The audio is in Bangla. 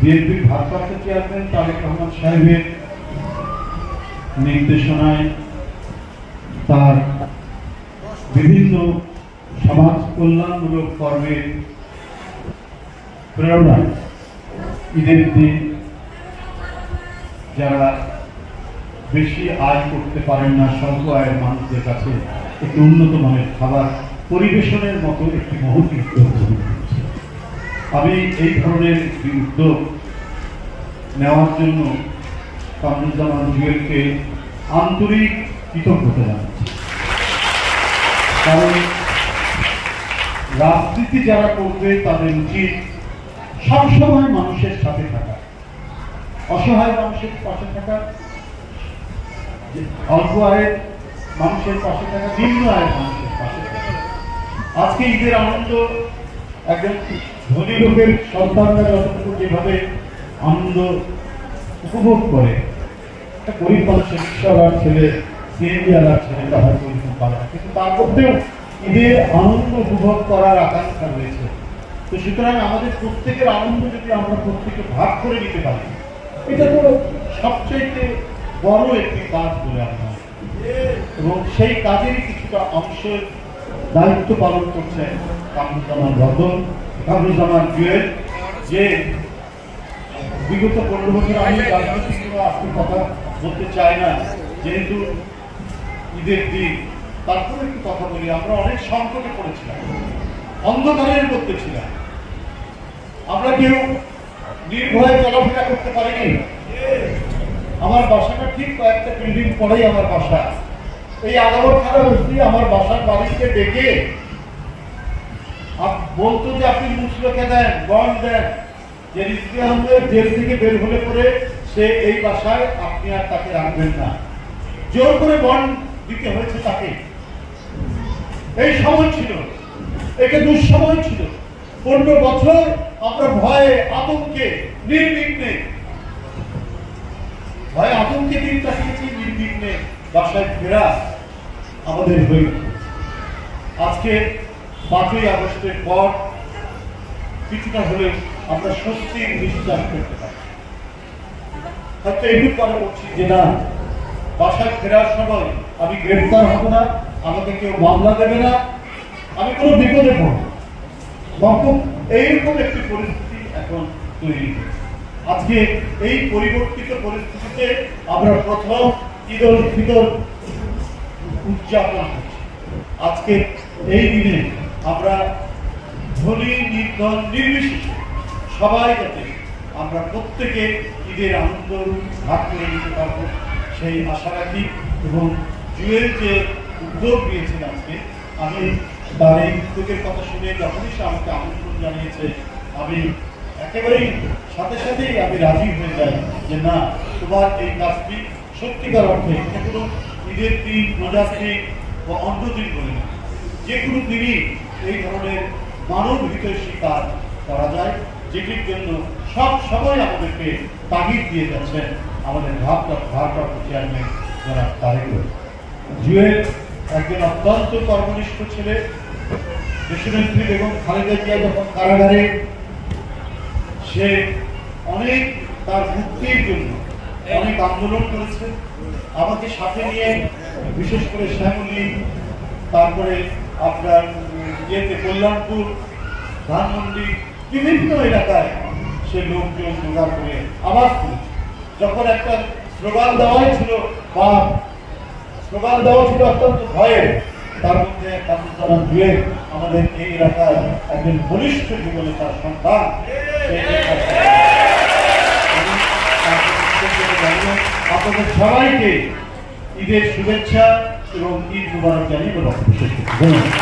বিএনপির ভারপ্রাপ্ত চেয়ারম্যান তারেক রহমান সাহেবের নির্দেশনায় তার বিভিন্ন সমাজ কল্যাণমূলক কর্মের প্রেরণায় ঈদের দিন যারা বেশি আয় করতে পারেন না, স্বল্প আয়ের মানুষদের কাছে একটি উন্নত মানের খাবার পরিবেশনের মতো একটি মহৎ উদ্যোগ গ্রহণ করেছে। আমি এই ধরনের একটি উদ্যোগ নেওয়ার জন্য কামরুজ্জামান জুয়েলকে আন্তরিক কৃতজ্ঞতা জানাচ্ছি। কারণ রাজনীতি যারা করবে তাদের উচিত সবসময় মানুষের সাথে থাকা, অসহায় মানুষের পাশে থাকা, অল্প আয়ের মানুষের পাশে থাকা, নিম্ন আয়ের মানুষের পাশে থাকা। আজকে ঈদের আনন্দ একজন ধনী লোকের সন্তানরা যতটুকু যেভাবে আনন্দ উপভোগ করে, একটা গরিব মানুষের রিক্সাওয়ালার ছেলে, সিএনজিওয়ালার ছেলেটা হয়তো ওইরকম পারে না, কিন্তু তার মধ্যেও ঈদের আনন্দ উপভোগ করার আকাঙ্ক্ষা রয়েছে। তো সুতরাং আমাদের প্রত্যেকের আনন্দ যদি আমরা প্রত্যেকে ভাগ করে নিতে পারি, এটা তো সবচেয়ে বড় একটি কাজ বলে আমরা, এবং সেই কাজেরই কিছুটা অংশের দায়িত্ব পালন করছেন কামরুজ্জামান রতন, কামরুজ্জামান জুয়েল, যে বিগত 15 বছর আমি রাজনৈতিক আজকে কথা বলতে চাই না, যেহেতু ঈদের দিন, তারপরে একটু কথা বলি। আমরা অনেক সংকটে পড়েছিলাম, অন্ধকারের মধ্যে ছিলাম, আমরা কেউ নির্ভয়ে চলাফেরা করতে পারিনি। আমার বাসাটা ঠিক কয়েকটা বিল্ডিং পরেই আমার বাসা। এই আদালত থানা বসতি আমার বাসার বাড়িতে ডেকে বলতো যে আপনি মুসলকে দেন, বন্ড দেন, যে রিজভী আহমেদ জেল থেকে বের হলে পরে সে এই বাসায় আপনি আর তাকে রাখবেন না, জোর করে বন্ড দিতে হয়েছে তাকে। এই সময় ছিল, একে দুঃসময় ছিল। 15 বছর আমরা ভয়ে আতঙ্কে নির্বিঘ্নে দিন কাটিয়েছি, নির্বিঘ্নে বাসায় ফেরা আমাদের হয়ে। আজকে 5ই আগস্টের পর কিছুটা হলে আমরা স্বস্তির নিঃশ্বাস করতে পারি। হয়তো একটু পরে বলছি যে না, বাসায় ফেরার সময় আমি গ্রেফতার হব না, আমাকে কেউ মামলা দেবে না, আমি কোনো বিপদে পড়ব। এইরকম একটি পরিস্থিতি এখন তৈরি হয়েছে। আজকে এই পরিবর্তিত পরিস্থিতিতে আমরা প্রথম ঈদ উল ফিতর উদযাপন করছি। আজকে এই দিনে আমরা ধনী নির্ধন নির্বিশেষে সবাই যাতে আমরা প্রত্যেকে ঈদের আনন্দ ভাগ করে নিতে পারব সেই আশা রাখি। এবং জুয়েল যে উদ্যোগ নিয়েছেন আজকে, আমি তার এই উদ্যোগের কথা শুনে যখনই সে আমাকে আমন্ত্রণ জানিয়েছে, আমি একেবারেই সাথে সাথেই আমি রাজি হয়ে যাই যে না, তোমার এই কাজটি সত্যিকার অর্থে কোনো ঈদের দিন, রোজার দিন বা অন্য দিন বলে না, যে কোনো দিনই এই ধরনের মানব হিতৈষী কাজ করা যায়, যেটির জন্য সব সময় আমাদেরকে তাগিদ দিয়ে যাচ্ছেন আমাদের ভারপ্রাপ্ত চেয়ারম্যান যারা তারেক রহমান। জুয়েল একজন অত্যন্ত কর্মনিষ্ঠ ছেলে। দেশনেত্রী বেগম খালেদা জিয়া যখন কারাগারে, সে অনেক তার মুক্তির জন্য অনেক আন্দোলন করেছে। আমাকে সাথে নিয়ে বিশেষ করে শ্যামলী, তারপরে আপনার কল্যাণপুর, ধানমন্ডি, বিভিন্ন এলাকায় সে লোকজন জোগাড় করে আওয়াজ করেছে। যখন একটা স্লোগান দেওয়াই ছিল বা স্লোগান দেওয়া ছিল অত্যন্ত ভয়ের, তার মধ্যে কামরুজ্জামান জুয়েল আমাদের এই এলাকার একজন বলিষ্ঠ যুবনেতার সন্তান। আপনাদের সবাইকে ঈদের শুভেচ্ছা এবং ঈদ মুবারক জানিয়ে বক্তব্য শেষ করছি।